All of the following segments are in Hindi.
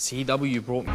CW brought me.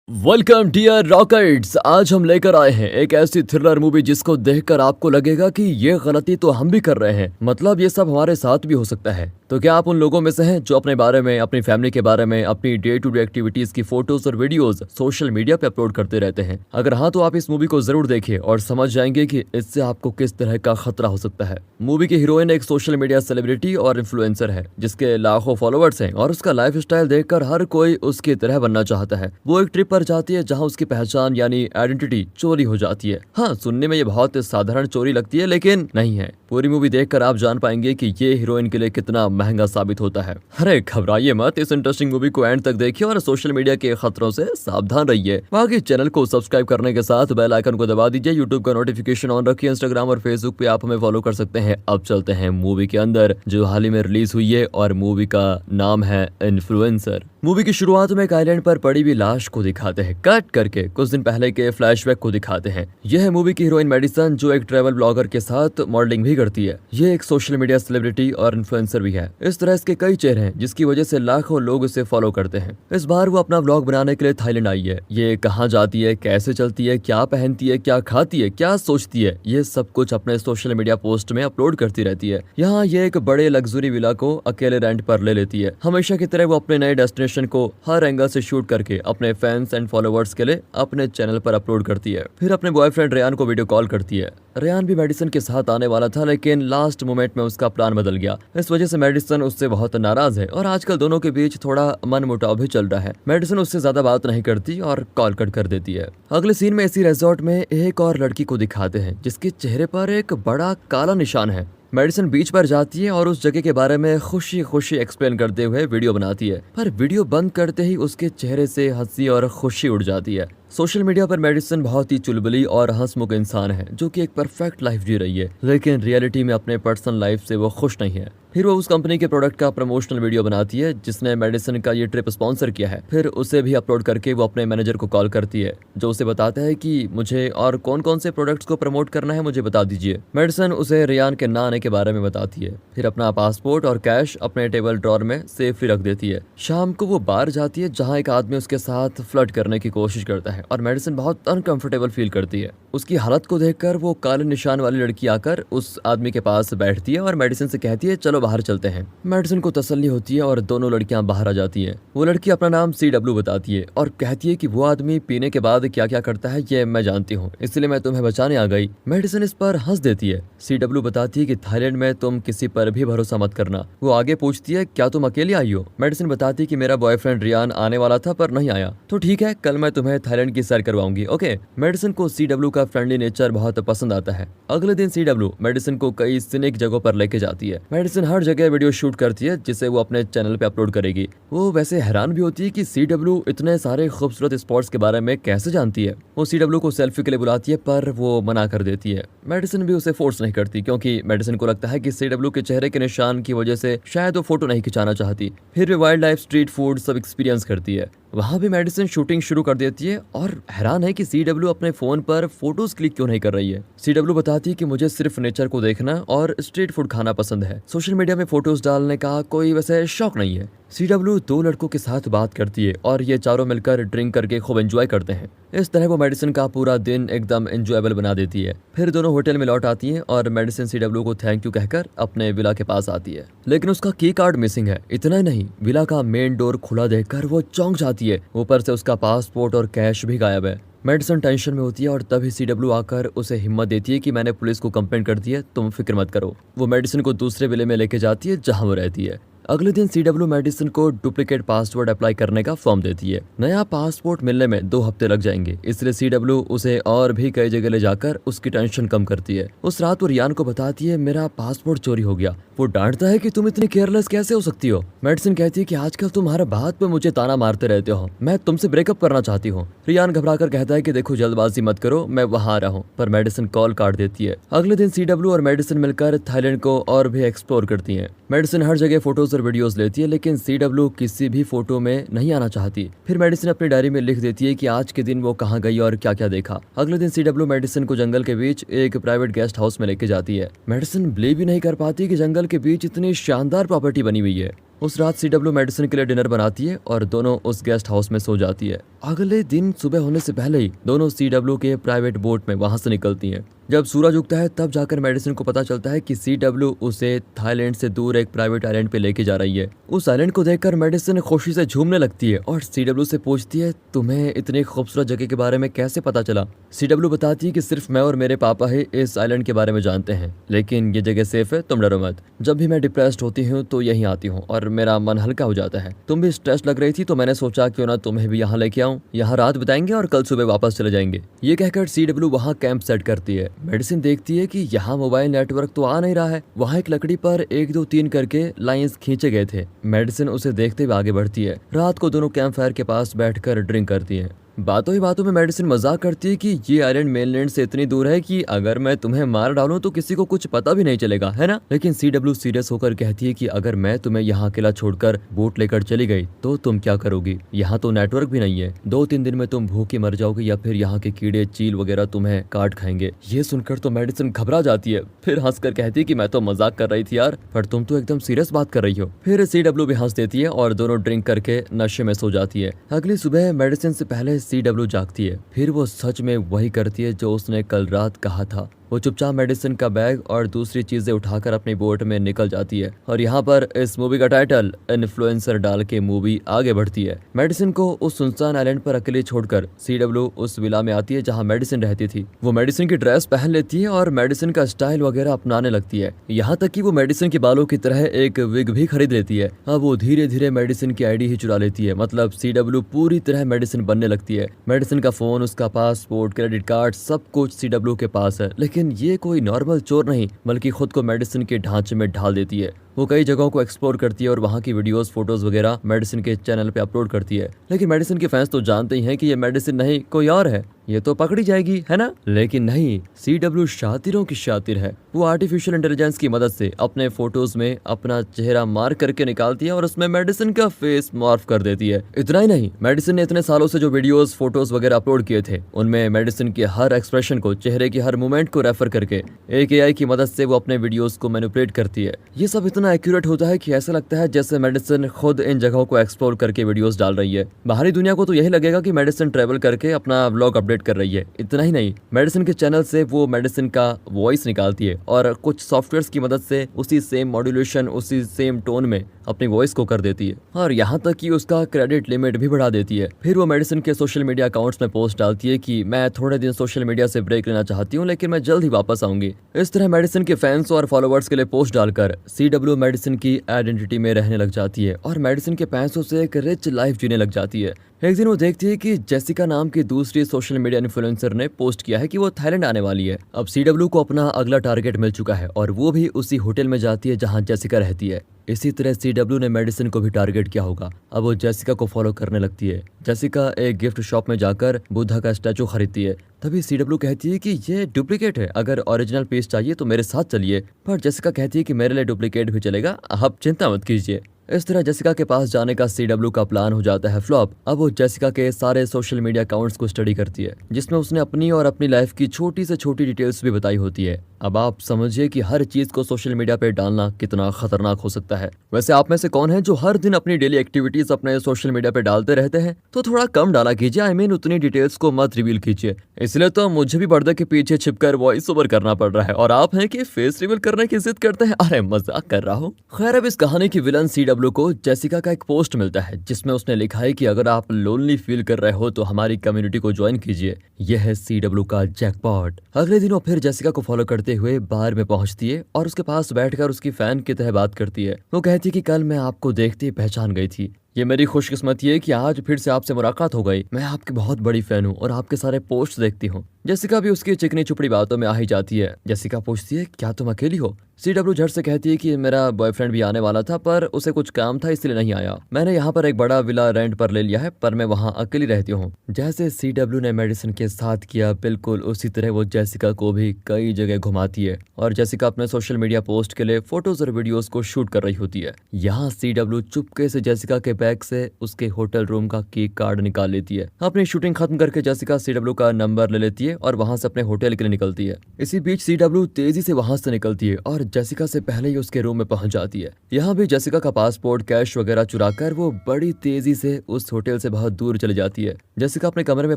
Welcome dear rockets. आज हम लेकर आए हैं एक ऐसी थ्रिलर मूवी जिसको देखकर आपको लगेगा कि ये गलती तो हम भी कर रहे हैं, मतलब ये सब हमारे साथ भी हो सकता है। तो क्या आप उन लोगों में से हैं जो अपने बारे में, अपनी फैमिली के बारे में, अपनी डे टू डे एक्टिविटीज की फोटोज और वीडियोस सोशल मीडिया पे अपलोड करते रहते हैं? अगर हाँ तो आप इस मूवी को जरूर देखिए और समझ जाएंगे कि इससे आपको किस तरह का खतरा हो सकता है। मूवी की हीरोइन एक सोशल मीडिया सेलिब्रिटी और इन्फ्लुएंसर है जिसके लाखों फॉलोअर्स हैं और उसका लाइफ स्टाइल देखकर हर कोई उसकी तरह बनना चाहता है। वो एक ट्रिप पर जाती है जहाँ उसकी पहचान यानी आइडेंटिटी चोरी हो जाती है। हाँ, सुनने में ये बहुत साधारण चोरी लगती है लेकिन नहीं है। पूरी मूवी देखकर आप जान पाएंगे कि ये हीरोइन के लिए कितना महंगा साबित होता है। अरे घबराइए मत, इस इंटरेस्टिंग मूवी को एंड तक देखिए और सोशल मीडिया के खतरों से सावधान रहिए। बाकी चैनल को सब्सक्राइब करने के साथ बेल आइकन को दबा दीजिए। यूट्यूब का नोटिफिकेशन ऑन रखिए। इंस्टाग्राम और फेसबुक पे आप हमें फॉलो कर सकते हैं। अब चलते हैं मूवी के अंदर जो हाल ही में रिलीज हुई है और मूवी का नाम है इन्फ्लुएंसर। मूवी की शुरुआत में एक आइलैंड पर पड़ी हुई लाश को दिखाते हैं, कट करके कुछ दिन पहले के फ्लैशबैक को दिखाते हैं। यह है मूवी की हीरोइन मेडिसन जो एक ट्रैवल ब्लॉगर के साथ मॉडलिंग भी करती है। ये एक सोशल मीडिया सेलिब्रिटी और इन्फ्लुएंसर भी है। इस तरह इसके कई चेहरे हैं जिसकी वजह से लाखों लोग इसे फॉलो करते हैं। इस बार वो अपना ब्लॉग बनाने के लिए थाईलैंड आई है। ये कहाँ जाती है, कैसे चलती है, क्या पहनती है, क्या खाती है, क्या सोचती है, ये सब कुछ अपने सोशल मीडिया पोस्ट में अपलोड करती रहती है। यहाँ ये एक बड़े लग्जरी विला को अकेले रेंट पर ले लेती है। हमेशा की तरह वो अपने नए डेस्टिनेशन को हर एंगल से शूट करके अपने फैंस एंड फॉलोअर्स के लिए अपने चैनल पर अपलोड करती है। फिर अपने बॉयफ्रेंड रेयान को वीडियो कॉल करती है। रेयान भी मेडिसन के साथ आने वाला था लेकिन लास्ट मोमेंट में उसका प्लान बदल गया। इस वजह से मेडिसन उससे बहुत नाराज है और आजकल दोनों के बीच थोड़ा मनमुटाव भी चल रहा है। मेडिसन उससे ज्यादा बात नहीं करती और कॉल कट कर देती है। अगले सीन में इसी रिजॉर्ट में एक और लड़की को दिखाते हैं जिसके चेहरे पर एक बड़ा काला निशान है। मेडिसन बीच पर जाती है और उस जगह के बारे में खुशी खुशी एक्सप्लेन करते हुए वीडियो बनाती है, पर वीडियो बंद करते ही उसके चेहरे से हंसी और खुशी उड़ जाती है। सोशल मीडिया पर मेडिसन बहुत ही चुलबुली और हंसमुख इंसान है जो कि एक परफेक्ट लाइफ जी रही है, लेकिन रियलिटी में अपने पर्सनल लाइफ से वो खुश नहीं है। फिर वो उस कंपनी के प्रोडक्ट का प्रमोशनल वीडियो बनाती है जिसने मेडिसन का ये ट्रिप स्पॉन्सर किया है। फिर उसे भी अपलोड करके वो अपने मैनेजर को कॉल करती है जो उसे बताता है कि मुझे और कौन कौन से प्रोडक्ट्स को प्रमोट करना है मुझे बता दीजिए। मेडिसन उसे रेयान के ना आने के बारे में बताती है। फिर अपना पासपोर्ट और कैश अपने टेबल ड्रॉर में सेफली रख देती है। शाम को वो बार जाती है जहाँ एक आदमी उसके साथ फ्लर्ट करने की कोशिश करता है और मेडिसन बहुत अनकंफर्टेबल फील करती है। उसकी हालत को देखकर वो काले निशान वाली लड़की आकर उस आदमी के पास बैठती है और मेडिसन से कहती है चलो बाहर चलते हैं। मेडिसन को तसल्ली होती है और दोनों लड़कियां बाहर आ जाती हैं। वो लड़की अपना नाम CW बताती है और कहती है कि वो आदमी पीने के बाद क्या क्या करता है ये मैं जानती हूँ, इसलिए मैं तुम्हें बचाने आ गई। मेडिसन इस पर हंस देती है। CW बताती है कि थाईलैंड में तुम किसी पर भी भरोसा मत करना। वो आगे पूछती है क्या तुम अकेली आई हो? मेडिसन बताती है कि मेरा बॉयफ्रेंड रियान आने वाला था पर नहीं आया। तो ठीक है, कल मैं तुम्हें थाईलैंड की सैर करवाऊंगी, ओके? मेडिसन को CW का फ्रेंडली नेचर बहुत पसंद आता है। अगले दिन CW मेडिसन को कई सीनिक जगहों पर लेके जाती है। मेडिसन हर जगह वीडियो शूट करती है जिसे वो अपने चैनल पे अपलोड करेगी। वो वैसे हैरान भी होती है कि CW इतने सारे खूबसूरत स्पॉट्स के बारे में कैसे जानती है। वो CW को सेल्फी के लिए बुलाती है पर वो मना कर देती है। मेडिसन भी उसे फोर्स नहीं करती क्योंकि मेडिसन को लगता है कि CW के चेहरे के निशान की वजह से शायद वो फोटो नहीं खिंचाना चाहती। फिर भी वाइल्ड लाइफ, स्ट्रीट फूड सब एक्सपीरियंस करती है। वहाँ भी मेडिसन शूटिंग शुरू कर देती है और हैरान है कि CW अपने फोन पर फोटोज क्लिक क्यों नहीं कर रही है। CW बताती है कि मुझे सिर्फ नेचर को देखना और स्ट्रीट फूड खाना पसंद है, सोशल मीडिया में फोटोज डालने का कोई वैसे शौक नहीं है। CW दो लड़कों के साथ बात करती है और ये चारों मिलकर ड्रिंक करके खूब एंजॉय करते हैं। इस तरह वो मेडिसन का पूरा दिन एकदम एंजॉयबल बना देती है। फिर दोनों होटल में लौट आती हैं और मेडिसन CW को थैंक यू कहकर अपने विला के पास आती है, लेकिन उसका की कार्ड मिसिंग है। इतना ही नहीं, विला का मेन डोर खुला देखकर वो चौंक जाती है। ऊपर से उसका पासपोर्ट और कैश भी गायब है। मेडिसन टेंशन में होती है और तभी CW आकर उसे हिम्मत देती है कि मैंने पुलिस को कंप्लेंट कर दी है, तुम फिक्र मत करो। वो मेडिसन को दूसरे विले में लेके जाती है जहां वो रहती है। अगले दिन CW मेडिसन को डुप्लीकेट पासवर्ड अप्लाई करने का फॉर्म देती है। नया पासपोर्ट मिलने में 2 हफ्ते लग जाएंगे, इसलिए CW उसे और भी कई जगह ले जाकर उसकी टेंशन कम करती है। उस रात वो रियान को बताती है मेरा पासपोर्ट चोरी हो गया। वो डांटता है कि तुम इतनी केयरलेस कैसे हो सकती हो। मेडिसन कहती है कि आजकल तुम हर बात पे मुझे ताना मारते रहते हो, मैं तुमसे ब्रेकअप करना चाहती हूँ। रियान घबराकर कहता है कि देखो जल्दबाजी मत करो, मैं वहाँ आ रहा हूँ, पर मेडिसन कॉल काट देती है। अगले दिन CW और मेडिसन मिलकर थाईलैंड को और भी एक्सप्लोर करती है। मेडिसन हर जगह फोटोज और वीडियोस लेती है लेकिन CW किसी भी फोटो में नहीं आना चाहती। फिर मेडिसन अपनी डायरी में लिख देती है कि आज के दिन वो कहाँ गई और क्या क्या देखा। अगले दिन CW मेडिसन को जंगल के बीच एक प्राइवेट गेस्ट हाउस में लेके जाती है। मेडिसन बिलीव भी नहीं कर पाती कि जंगल के बीच इतनी शानदार प्रॉपर्टी बनी हुई है। उस रात CW मेडिसिन के लिए डिनर बनाती है और दोनों उस गेस्ट हाउस में सो जाती है। अगले दिन सुबह होने से पहले ही दोनों CW के प्राइवेट बोट में वहां से निकलती हैं। जब सूरज उगता है तब जाकर मेडिसिन को पता चलता है कि CW उसे थाईलैंड से दूर एक प्राइवेट आइलैंड पे लेके जा रही है। उस आइलैंड को देखकर मेडिसिन खुशी से झूमने लगती है और CW से पूछती है, तुम्हें इतनी खूबसूरत जगह के बारे में कैसे पता चला? CW बताती है कि सिर्फ मैं और मेरे पापा ही इस आइलैंड के बारे में जानते हैं, लेकिन ये जगह सेफ है, तुम डरो मत। जब भी मैं डिप्रेस्ड होती हूँ तो यहीं आती हूँ और मेरा मन हल्का हो जाता है। तुम भी स्ट्रेस लग रही थी तो मैंने सोचा क्यों ना तुम्हें भी यहाँ लेके आऊँ, यहाँ रात बिताएंगे और कल सुबह वापस चले जाएंगे। ये कहकर CW वहाँ कैंप सेट करती है। मेडिसिन देखती है कि यहाँ मोबाइल नेटवर्क तो आ नहीं रहा है। वहाँ एक लकड़ी पर 1 2 3 करके लाइंस खींचे गए थे। मेडिसिन उसे देखते हुए आगे बढ़ती है। रात को दोनों कैंप फायर के पास बैठकर ड्रिंक करती है। बातों ही बातों में मेडिसिन मजाक करती है कि ये आइलैंड मेनलैंड से इतनी दूर है कि अगर मैं तुम्हें मार डालूं तो किसी को कुछ पता भी नहीं चलेगा, है ना? लेकिन CW सीरियस होकर कहती है कि अगर मैं तुम्हें यहाँ अकेला छोड़कर बोट लेकर चली गई तो तुम क्या करोगी? यहाँ तो नेटवर्क भी नहीं है। 2-3 दिन में तुम भूखे मर जाओगे या फिर यहाँ के कीड़े चील वगैरह तुम्हें काट खाएंगे। ये सुनकर तो मेडिसिन घबरा जाती है, फिर हंसकर कहती है कि मैं तो मजाक कर रही थी यार, पर तुम तो एकदम सीरियस बात कर रही हो। फिर CW भी हंस देती है और दोनों ड्रिंक करके नशे में सो जाती है। अगली सुबह मेडिसिन से पहले CW जागती है। फिर वो सच में वही करती है जो उसने कल रात कहा था। वो चुपचाप मेडिसिन का बैग और दूसरी चीजें उठाकर अपनी बोट में निकल जाती है। और यहाँ पर इस मूवी का टाइटल इन्फ्लुएंसर डाल के मूवी आगे बढ़ती है। मेडिसिन को उस सुनसान आइलैंड पर अकेले छोड़कर CW उस विला में आती है जहाँ मेडिसिन रहती थी। वो मेडिसिन की ड्रेस पहन लेती है और मेडिसिन का स्टाइल वगैरह अपनाने लगती है। यहाँ तक कि वो मेडिसिन के बालों की तरह एक विग भी खरीद लेती है। अब वो धीरे धीरे मेडिसिन की ID ही चुरा लेती है। मतलब CW पूरी तरह मेडिसिन बनने लगती है। मेडिसिन का फोन, उसका पासपोर्ट, क्रेडिट कार्ड, सब कुछ CW के पास है। लेकिन ये कोई नॉर्मल चोर नहीं बल्कि खुद को मेडिसिन के ढांचे में ढाल देती है। वो कई जगहों को एक्सप्लोर करती है और वहाँ की वीडियोस, फोटोज वगैरह मेडिसिन के चैनल पे अपलोड करती है। लेकिन मेडिसिन के फैंस तो जानते ही हैं कि ये मेडिसिन नहीं कोई और है, ये तो पकड़ी जाएगी, है ना? लेकिन नहीं, CW शातिरों की शातिर है। वो आर्टिफिशियल इंटेलिजेंस की मदद से अपने फोटोज में अपना चेहरा मार्क करके निकालती है और उसमें मेडिसिन का फेस मॉर्फ कर देती है। इतना ही नहीं, मेडिसिन ने इतने सालों से जो वीडियोस, फोटोज वगैरह अपलोड किए थे उनमें मेडिसिन के हर एक्सप्रेशन को, चेहरे की हर मूवमेंट को रेफर करके एक AI की मदद से वो अपने वीडियोस को मैनिपुलेट करती है। ये सब इतना एक्यूरेट होता है कि ऐसा लगता है जैसे मेडिसिन खुद इन जगहों को एक्सप्लोर करके वीडियोस डाल रही है। बाहरी दुनिया को तो यही लगेगा कि मेडिसिन ट्रेवल करके अपना व्लॉग अपडेट कर रही है। इतना ही नहीं, मेडिसिन के चैनल से वो मेडिसिन का वॉइस निकालती है और कुछ सॉफ्टवेयर्स की मदद से उसी सेम मॉड्यूलेशन, उसी सेम टोन में अपनी वॉइस को कर देती है और यहाँ तक कि उसका क्रेडिट लिमिट भी बढ़ा देती है। फिर वो मेडिसिन के सोशल मीडिया अकाउंट्स में पोस्ट डालती है कि मैं थोड़े दिन सोशल मीडिया से ब्रेक लेना चाहती हूँ लेकिन मैं जल्द ही वापस आऊंगी। इस तरह मेडिसिन के फैंस और फॉलोअर्स के लिए पोस्ट डालकर CW मेडिसिन की आइडेंटिटी में रहने लग जाती है और मेडिसिन के पैसों से एक रिच लाइफ जीने लग जाती है। एक दिन वो देखती है कि जेसिका नाम की दूसरी सोशल मीडिया इन्फ्लुएंसर ने पोस्ट किया है कि वो थाईलैंड आने वाली है। अब CW को अपना अगला टारगेट मिल चुका है और वो भी उसी होटल में जाती है जहां जेसिका रहती है। इसी तरह CW ने मेडिसिन को भी टारगेट किया होगा। अब वो जेसिका को फॉलो करने लगती है। जेसिका एक गिफ्ट शॉप में जाकर बुद्धा का स्टैचू खरीदती है। तभी CW कहती है कि ये डुप्लीकेट है, अगर ओरिजिनल पीस चाहिए तो मेरे साथ चलिए। पर जेसिका कहती है कि मेरे लिए डुप्लीकेट भी चलेगा, आप चिंता मत कीजिए। इस तरह जेसिका के पास जाने का CW का प्लान हो जाता है फ्लॉप। अब वो जेसिका के सारे सोशल मीडिया अकाउंट्स को स्टडी करती है जिसमें उसने अपनी और अपनी लाइफ की छोटी से छोटी डिटेल्स भी बताई होती है। अब आप समझिए कि हर चीज को सोशल मीडिया पे डालना कितना खतरनाक हो सकता है। वैसे आप में से कौन है जो हर दिन अपनी डेली एक्टिविटीज अपने सोशल मीडिया पे डालते रहते हैं? तो थोड़ा कम डाला कीजिए, I mean उतनी डिटेल्स को मत रिवील कीजिए। इसलिए तो मुझे भी पर्दे के पीछे छिपकर वॉइस ओवर करना पड़ रहा है और आप हैं कि फेस रिवील करने की जिद करते हैं। अरे मजाक कर रहा हूँ। खैर, अब इस कहानी की विलन CW को जेसिका का एक पोस्ट मिलता है जिसमें उसने लिखा है कि अगर आप लोनली फील कर रहे हो तो हमारी कम्युनिटी को ज्वाइन कीजिए। यह है CW का जैकपॉट। अगले दिन वो फिर जेसिका को फॉलो करते हुए बार में पहुंचती है और उसके पास बैठकर उसकी फैन की तरह बात करती है। वो कहती है कि कल मैं आपको देखते ही पहचान गई थी। ये मेरी खुशकिस्मती है कि आज फिर से आपसे मुलाकात हो गई। मैं आपकी बहुत बड़ी फैन हूँ और आपके सारे पोस्ट देखती हूँ। जेसिका भी उसकी चिकनी चुपड़ी बातों में आ ही जाती है। जेसिका पूछती है, क्या तुम अकेली हो? CW झट से कहती है कि मेरा बॉयफ्रेंड भी आने वाला था पर उसे कुछ काम था इसलिए नहीं आया। मैंने यहाँ पर एक बड़ा विला रेंट पर ले लिया है पर मैं वहाँ अकेली रहती हूँ। जैसे CW ने मेडिसिन के साथ किया बिल्कुल उसी तरह वो जेसिका को भी कई जगह घुमाती है और जेसिका अपने सोशल मीडिया पोस्ट के लिए फोटोज और वीडियोस को शूट कर रही होती है। यहाँ CW चुपके से जेसिका के बैग से उसके होटल रूम का की कार्ड निकाल लेती है। अपनी शूटिंग खत्म करके जेसिका CW का नंबर ले लेती है और वहां से अपने होटल के लिए निकलती है। इसी बीच CW तेजी से वहां से निकलती है और जेसिका से पहले ही उसके रूम में पहुंच जाती है। यहाँ भी जेसिका का पासपोर्ट, कैश वगैरह चुराकर वो बड़ी तेजी से उस होटल से बहुत दूर चली जाती है। जेसिका अपने कमरे में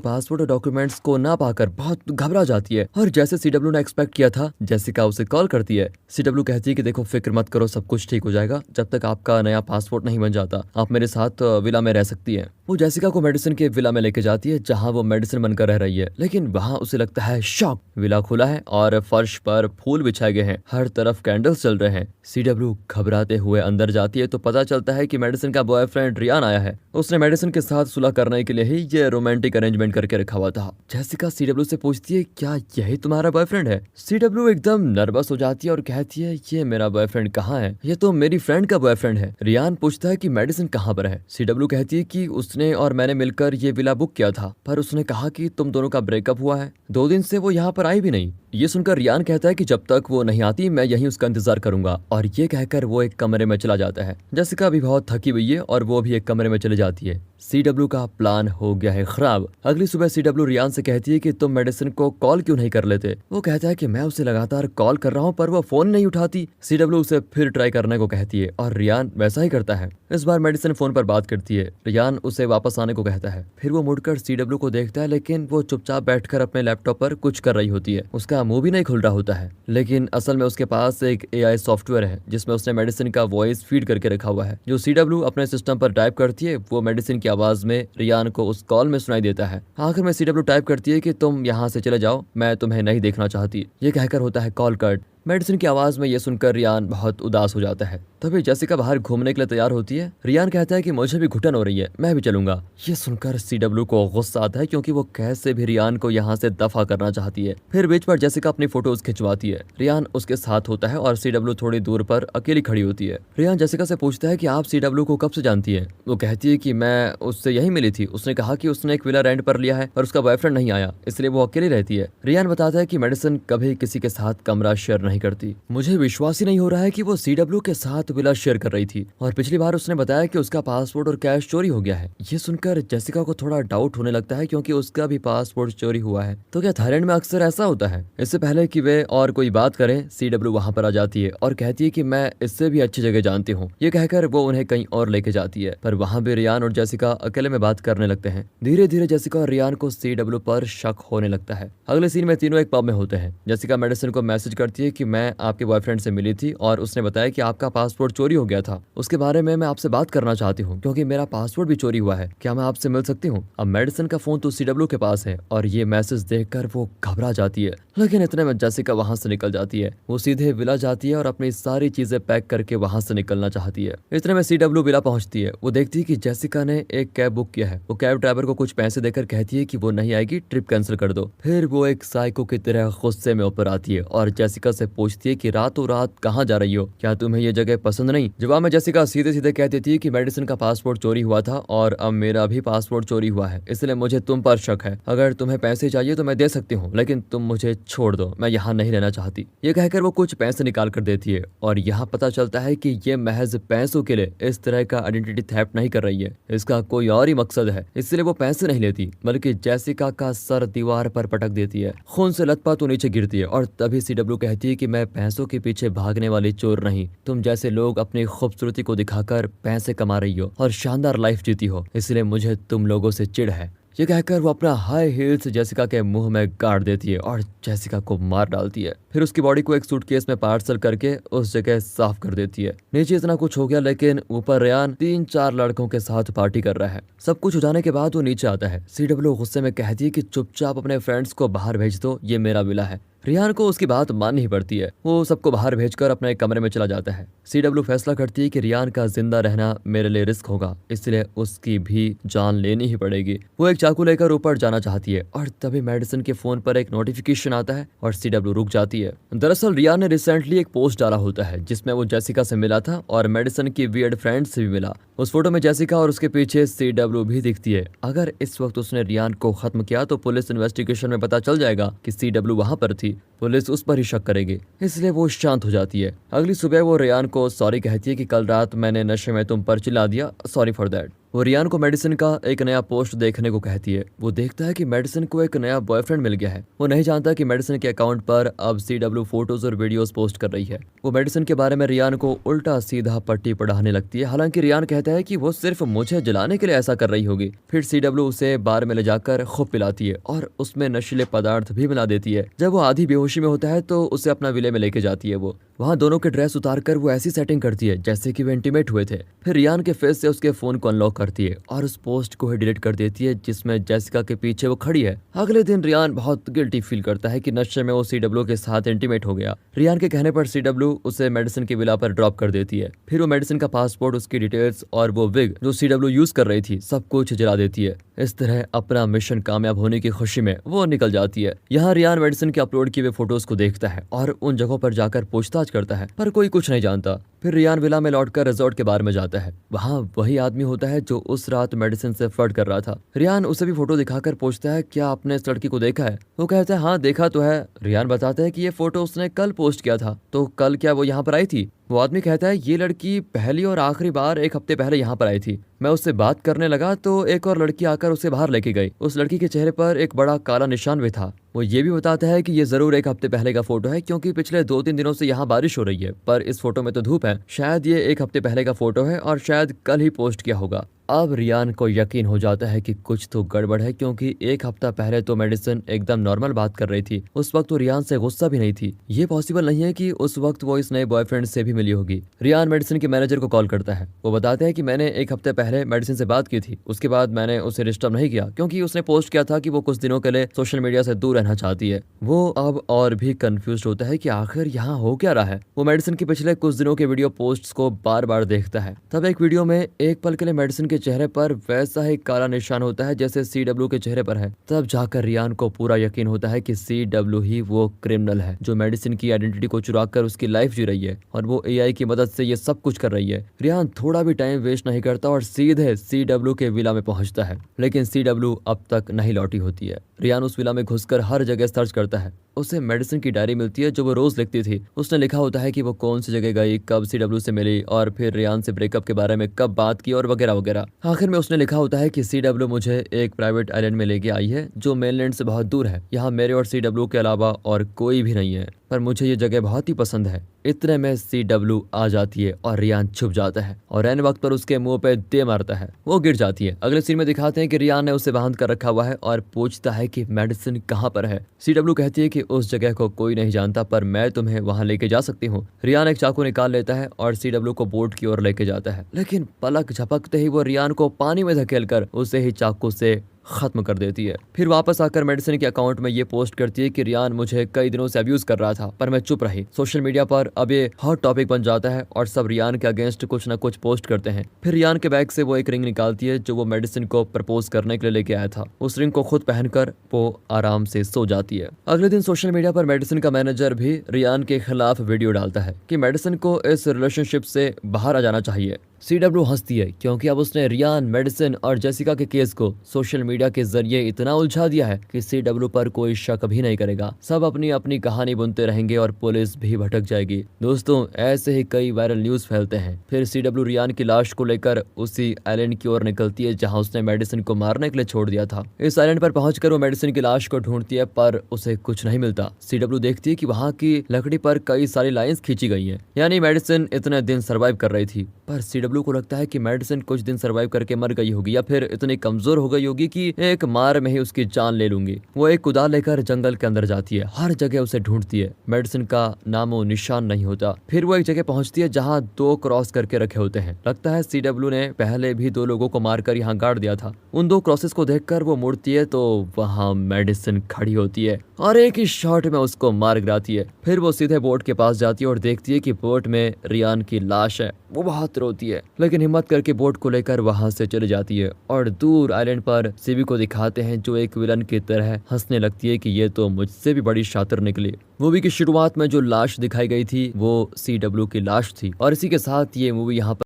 पासपोर्ट और डॉक्यूमेंट्स को ना पाकर बहुत घबरा जाती है और जैसे CW ने एक्सपेक्ट किया था, जेसिका उसे कॉल करती है। CW कहती है कि देखो, फिक्र मत करो, सब कुछ ठीक हो जाएगा। जब तक आपका नया पासपोर्ट नहीं बन जाता, आप मेरे साथ विला में रह सकती हैं। वो जेसिका को मेडिसिन के विला में लेके जाती है जहां वो मेडिसिन बनकर रह रही है, लेकिन वहां उसे लगता है शॉक। विला खुला है और फर्श पर फूल बिछाए गए हैं, हर तरफ कैंडल्स चल रहे हैं। CW घबराते हुए अंदर जाती है तो पता चलता है कि मेडिसिन का बॉयफ्रेंड रियान आया है। उसने मेडिसिन के साथ सुलह करने के लिए ही ये रोमांटिक अरेंजमेंट करके रखा हुआ था। जेसिका CW से पूछती है, क्या यही तुम्हारा बॉयफ्रेंड है? CW एकदम नर्वस हो जाती है और कहती है, ये मेरा बॉयफ्रेंड कहाँ है? ये तो मेरी फ्रेंड का बॉयफ्रेंड है। रियान पूछता है कि मेडिसिन कहाँ पर है? CW कहती है कि उसने और मैंने मिलकर ये विला बुक किया था, पर उसने कहा कि तुम दोनों का ब्रेकअप हुआ है। 2 दिन से वो यहाँ पर आई भी नहीं। ये सुनकर रियान कहता है कि जब तक वो नहीं आती मैं यहीं उसका इंतजार करूंगा, और ये कहकर वो एक कमरे में चला जाता है। जेसिका भी बहुत थकी हुई है और वो भी एक कमरे में चली जाती है। CW का प्लान हो गया है खराब। अगली सुबह CW रियान से कहती है कि तुम मेडिसिन को कॉल क्यों नहीं कर लेते? वो कहता है कि मैं उसे लगातार कॉल कर रहा हूँ पर वो फोन नहीं उठाती। CW उसे फिर ट्राई करने को कहती है और रियान वैसा ही करता है। इस बार मेडिसिन फोन पर बात करती है। रियान उसे वापस आने को कहता है। फिर वो मुड़कर CW को देखता है, लेकिन वो चुपचाप बैठकर अपने लैपटॉप पर कुछ कर रही होती है। उसका मुंह भी नहीं खुल रहा होता है, लेकिन असल में उसके पास एक AI सॉफ्टवेयर है जिसमें उसने मेडिसिन का वॉइस फीड करके रखा हुआ है। जो CW अपने सिस्टम पर टाइप करती है वो मेडिसिन की आवाज में रियान को उस कॉल में सुनाई देता है। आखिर में CW टाइप करती है कि तुम यहाँ से चले जाओ, मैं तुम्हें नहीं देखना चाहती। ये कहकर होता है कॉल कट। मेडिसिन की आवाज में ये सुनकर रियान बहुत उदास हो जाता है। तभी जेसिका बाहर घूमने के लिए तैयार होती है। रियान कहता है कि मुझे भी घुटन हो रही है, मैं भी चलूंगा। ये सुनकर CW को गुस्सा आता है क्योंकि वो कैसे भी रियान को यहाँ से दफा करना चाहती है। फिर बीच पर जेसिका अपनी फोटोज खिंचवाती है। रियान उसके साथ होता है और CW थोड़ी दूर पर अकेली खड़ी होती है। रियान जेसिका से पूछता है कि आप CW को कब से जानती है? वो कहती है कि मैं उससे यही मिली थी। उसने कहा कि उसने एक विला रेंट पर लिया है और उसका बॉयफ्रेंड नहीं आया, इसलिए वो अकेली रहती है। रियान बताता है कि मेडिसिन कभी किसी के साथ कमरा शेयर नहीं करती। मुझे विश्वास ही नहीं हो रहा है कि वो CW के साथ विला शेयर कर रही थी और पिछली बार उसने बताया कि उसका पासपोर्ट और कैश चोरी हो गया है। ये सुनकर जेसिका को थोड़ा डाउट होने लगता है क्योंकि उसका भी पासपोर्ट चोरी हुआ है। तो क्या थाईलैंड में अक्सर ऐसा होता है? इससे पहले कि वे और कोई बात करें, CW वहां पर आ जाती है और कहती है कि मैं इससे भी अच्छी जगह जानती हूँ। ये कहकर वो उन्हें कहीं और लेके जाती है, पर वहां भी रियान और जेसिका अकेले में बात करने लगते हैं। धीरे धीरे जेसिका और रियान को CW पर शक होने लगता है। अगले सीन में तीनों एक पब में होते हैं। जेसिका मेडिसिन को मैसेज करती है कि मैं आपके बॉयफ्रेंड से मिली थी और उसने बताया कि आपका पासपोर्ट चोरी हो गया था। उसके बारे में मैं आपसे बात करना चाहती हूँ क्योंकि मेरा पासपोर्ट भी चोरी हुआ है। क्या मैं आपसे मिल सकती हूँ? अब मेडिसिन का फोन तो CW के पास है और ये मैसेज देखकर वो घबरा जाती है, लेकिन इतने में जेसिका वहां से निकल जाती है। वो सीधे विला जाती है और अपनी सारी चीजें पैक करके वहां से निकलना चाहती है। इतने में CW विला पहुंचती है। वो देखती है कि जेसिका ने एक कैब बुक किया है। वो कैब ड्राइवर को कुछ पैसे देकर कहती है कि वो नहीं आएगी, ट्रिप कैंसिल कर दो। फिर वो एक साइको की तरह गुस्से में ऊपर आती है और जेसिका से पूछती है कि रातों रात कहाँ जा रही हो? क्या तुम्हें ये जगह पसंद नहीं? जवाब में जेसिका सीधे सीधे कह देती है कि मेडिसिन का पासपोर्ट चोरी हुआ था और अब मेरा भी पासपोर्ट चोरी हुआ है, इसलिए मुझे तुम पर शक है। अगर तुम्हें पैसे चाहिए तो मैं दे सकती हूँ, लेकिन तुम मुझे छोड़ दो, मैं यहाँ नहीं रहना चाहती। ये कहकर वो कुछ पैसे निकाल कर देती है और यहाँ पता चलता है कि ये महज पैसों के लिए इस तरह का आइडेंटिटी थेफ्ट नहीं कर रही है। इसका कोई और ही मकसद है, इसलिए वो पैसे नहीं लेती बल्कि जेसिका का सर दीवार पर पटक देती है। खून से लथपथ वो नीचे गिरती है और तभी CW कहती है कि मैं पैसों के पीछे भागने वाली चोर नहीं। तुम जैसे लोग अपनी खूबसूरती को दिखाकर पैसे कमा रही हो और शानदार लाइफ जीती हो, इसलिए मुझे तुम लोगों से चिढ़ है। ये कहकर वो अपना हाई हील्स जेसिका के मुंह में गाड़ देती है और जेसिका को मार डालती है। फिर उसकी बॉडी को एक सूटकेस में पार्सल करके उस जगह साफ कर देती है। नीचे इतना कुछ हो गया, लेकिन ऊपर रियान 3-4 लड़कों के साथ पार्टी कर रहा है। सब कुछ हो जाने के बाद वो नीचे आता है। CW गुस्से में कहती है कि चुपचाप अपने फ्रेंड्स को बाहर भेज दो, ये मेरा विला है। रियान को उसकी बात माननी पड़ती है। वो सबको बाहर भेजकर अपने कमरे में चला जाता है। CW फैसला करती है कि रियान का जिंदा रहना मेरे लिए रिस्क होगा, इसलिए उसकी भी जान लेनी ही पड़ेगी। वो एक चाकू लेकर ऊपर जाना चाहती है और तभी मेडिसिन के फोन पर एक नोटिफिकेशन आता है और CW रुक जाती है। दरअसल रियान ने रिसेंटली एक पोस्ट डाला होता है जिसमें वो जेसिका से मिला था और मेडिसिन की वियर्ड फ्रेंड से भी मिला। उस फोटो में जेसिका और उसके पीछे CW भी दिखती है। अगर इस वक्त उसने रियान को खत्म किया तो पुलिस इन्वेस्टिगेशन में पता चल जाएगा कि CW वहां पर थी। होगी, पुलिस उस पर ही शक करेगी, इसलिए वो शांत हो जाती है। अगली सुबह वो रियान को सॉरी कहती है कि कल रात मैंने नशे में तुम पर चिल्ला दिया, सॉरी फॉर दैट। वो रियान को मेडिसिन का एक नया पोस्ट देखने को कहती है। वो देखता है कि मेडिसिन को एक नया बॉयफ्रेंड मिल गया है। वो नहीं जानता कि मेडिसिन के अकाउंट पर अब CW फोटोज और वीडियोस पोस्ट कर रही है। वो मेडिसिन के बारे में रियान को उल्टा सीधा पट्टी पढ़ाने लगती है। हालांकि रियान कहता है कि वो सिर्फ मुझे जलाने के लिए ऐसा कर रही होगी। फिर CW उसे बार में ले जाकर खूब पिलाती है और उसमें नशीले पदार्थ भी मिला देती है। जब वो आधी बेहोशी में होता है तो उसे अपना विले में लेके जाती है। वो वहाँ दोनों के ड्रेस उतारकर वो ऐसी सेटिंग करती है जैसे कि वे इंटीमेट हुए थे। फिर रियान के फेस से उसके फोन को अनलॉक करती है और उस पोस्ट को ही डिलीट कर देती है जिसमें जेसिका के पीछे वो खड़ी है। अगले दिन रियान बहुत गिल्टी फील करता है कि नशे में वो CW के साथ इंटीमेट हो गया। रियान के कहने पर CW उसे मेडिसिन की विला पर ड्रॉप कर देती है। फिर वो मेडिसिन का पासपोर्ट, उसकी डिटेल्स और वो विग जो CW यूज कर रही थी, सब कुछ जला देती है। इस तरह अपना मिशन कामयाब होने की खुशी में वो निकल जाती है। यहाँ रियान मेडिसिन के अपलोड किए हुए फोटोज को देखता है और उन जगहों पर जाकर पूछताछ करता है, पर कोई कुछ नहीं जानता। फिर रियान विला में लौटकर रिजॉर्ट के बार में जाता है। वहाँ वही आदमी होता है जो उस रात मेडिसिन से फ्लर्ट कर रहा था। रियान उसे भी फोटो दिखाकर पूछता है, क्या आपने इस लड़की को देखा है? वो कहता है, हाँ देखा तो है। रियान बताता है कि ये फोटो उसने कल पोस्ट किया था। तो कल क्या वो यहाँ पर आई थी? वो आदमी कहता है, ये लड़की पहली और आखिरी बार 1 हफ्ते पहले यहाँ पर आई थी। मैं उससे बात करने लगा तो एक और लड़की आकर उसे बाहर लेके गई। उस लड़की के चेहरे पर एक बड़ा काला निशान भी था। वो ये भी बताता है कि ये जरूर 1 हफ्ते पहले का फोटो है, क्योंकि पिछले 2-3 दिनों से यहाँ बारिश हो रही है, पर इस फोटो में तो धूप है। शायद ये 1 हफ्ते पहले का फोटो है और शायद कल ही पोस्ट किया होगा। अब रियान को यकीन हो जाता है कि कुछ तो गड़बड़ है, क्योंकि 1 हफ्ता पहले तो मेडिसिन एकदम नॉर्मल बात कर रही थी। उस वक्त तो रियान से गुस्सा भी नहीं थी। ये पॉसिबल नहीं है कि उस वक्त वो इस नए बॉयफ्रेंड से भी मिली होगी। रियान मेडिसिन के मैनेजर को कॉल करता है। वो बताते हैं कि मैंने 1 हफ्ते पहले मेडिसिन से बात की थी। उसके बाद मैंने उसे डिस्टर्ब नहीं किया, क्योंकि उसने पोस्ट किया था कि वो कुछ दिनों के लिए सोशल मीडिया से दूर रहना चाहती है। वो अब और भी कंफ्यूज होता है कि आखिर यहाँ हो क्या रहा है। वो मेडिसिन के पिछले कुछ दिनों के वीडियो पोस्ट्स को बार बार देखता है। तब एक वीडियो में एक पल के लिए मेडिसिन के चेहरे पर वैसा ही काला निशान होता है जैसे CW के चेहरे पर है। तब जाकर रियान को पूरा यकीन होता है कि CW ही वो क्रिमिनल है जो मेडिसिन की आइडेंटिटी को चुराकर उसकी लाइफ जी रही है, और वो AI की मदद से ये सब कुछ कर रही है। रियान थोड़ा भी टाइम वेस्ट नहीं करता और सीधे CW के विला में पहुंचता है, लेकिन CW अब तक नहीं लौटी होती है। रियान उस विला में घुसकर हर जगह सर्च करता है। उसे मेडिसिन की डायरी मिलती है जो वो रोज लिखती थी। उसने लिखा होता है कि वो कौन सी जगह गई, कब CW से मिली और फिर रियान से ब्रेकअप के बारे में कब बात की और वगैरह वगैरह। आखिर में उसने लिखा होता है कि CW मुझे एक प्राइवेट आइलैंड में लेके आई है जो मेनलैंड से बहुत दूर है। यहाँ मेरे और CW के अलावा और कोई भी नहीं है, पर मुझे ये जगह बहुत ही पसंद है। इतने में CW आ जाती है और रियान छुप जाता है और ऐन वक्त पर उसके मुंह पे दे मारता है। वो गिर जाती है। अगले सीन में दिखाते हैं कि रियान ने उसे बांध कर रखा हुआ है और पूछता है कि मेडिसिन कहाँ पर है। CW कहती है कि उस जगह को कोई नहीं जानता, पर मैं तुम्हें वहां लेके जा सकती हूँ। रियान एक चाकू निकाल लेता है और CW को बोट की ओर लेके जाता है, लेकिन पलक झपकते ही वो रियान को पानी में धकेलकर उसे ही चाकू से खत्म कर देती है। फिर वापस आकर मेडिसिन के अकाउंट में ये पोस्ट करती है कि रियान मुझे कई दिनों से अब्यूज कर रहा था, पर मैं चुप रही। सोशल मीडिया पर अब ये हॉट टॉपिक बन जाता है और सब रियान के अगेंस्ट कुछ न कुछ पोस्ट करते हैं। फिर रियान के बैग से वो एक रिंग निकालती है जो वो मेडिसिन को प्रपोज करने के लिए लेके आया था। उस रिंग को खुद पहनकर वो आराम से सो जाती है। अगले दिन सोशल मीडिया पर मेडिसिन का मैनेजर भी रियान के खिलाफ वीडियो डालता है कि मेडिसिन को इस रिलेशनशिप से बाहर आ जाना चाहिए। CW हंसती है क्योंकि अब उसने रियान, मेडिसिन और जेसिका के केस को सोशल मीडिया के जरिए इतना उलझा दिया है कि CW पर कोई शक भी नहीं करेगा। सब अपनी अपनी कहानी बुनते रहेंगे और पुलिस भी भटक जाएगी। दोस्तों, ऐसे ही कई वायरल न्यूज फैलते हैं। फिर CW रियान की लाश को लेकर उसी आइलैंड की ओर निकलती है जहां उसने मेडिसिन को मारने के लिए छोड़ दिया था। इस आइलैंड पर पहुंचकर वो मेडिसिन की लाश को ढूंढती है, पर उसे कुछ नहीं मिलता। CW देखती है कि वहाँ की लकड़ी पर कई सारी लाइंस खींची गई हैं, यानी मेडिसिन इतने दिन सर्वाइव कर रही थी। पर CW को लगता है कि मेडिसिन कुछ दिन सर्वाइव करके मर गई होगी या फिर इतनी कमजोर हो गई होगी कि एक मार में ही उसकी जान ले लूंगी। वो एक कुदाल लेकर जंगल के अंदर जाती है, हर जगह उसे ढूंढती है। मेडिसिन का नामो निशान नहीं होता। फिर वो एक जगह पहुंचती है जहां 2 क्रॉस करके रखे होते हैं। लगता है CW ने पहले भी 2 लोगों को मारकर यहाँ गाड़ दिया था। उन 2 क्रॉसेस को देखकर वो मुड़ती है तो वहाँ मेडिसिन खड़ी होती है और एक ही शॉट में उसको मार गिराती है। फिर वो सीधे बोट के पास जाती है और देखती है कि बोट में रियान की लाश है। वो बहुत रोती है, लेकिन हिम्मत करके बोट को लेकर वहां से चली जाती है और दूर आइलैंड पर सीबी को दिखाते हैं जो एक विलन की तरह हंसने लगती है कि ये तो मुझसे भी बड़ी शातिर निकली। मूवी की शुरुआत में जो लाश दिखाई गई थी वो CW की लाश थी और इसी के साथ ये मूवी यहाँ पर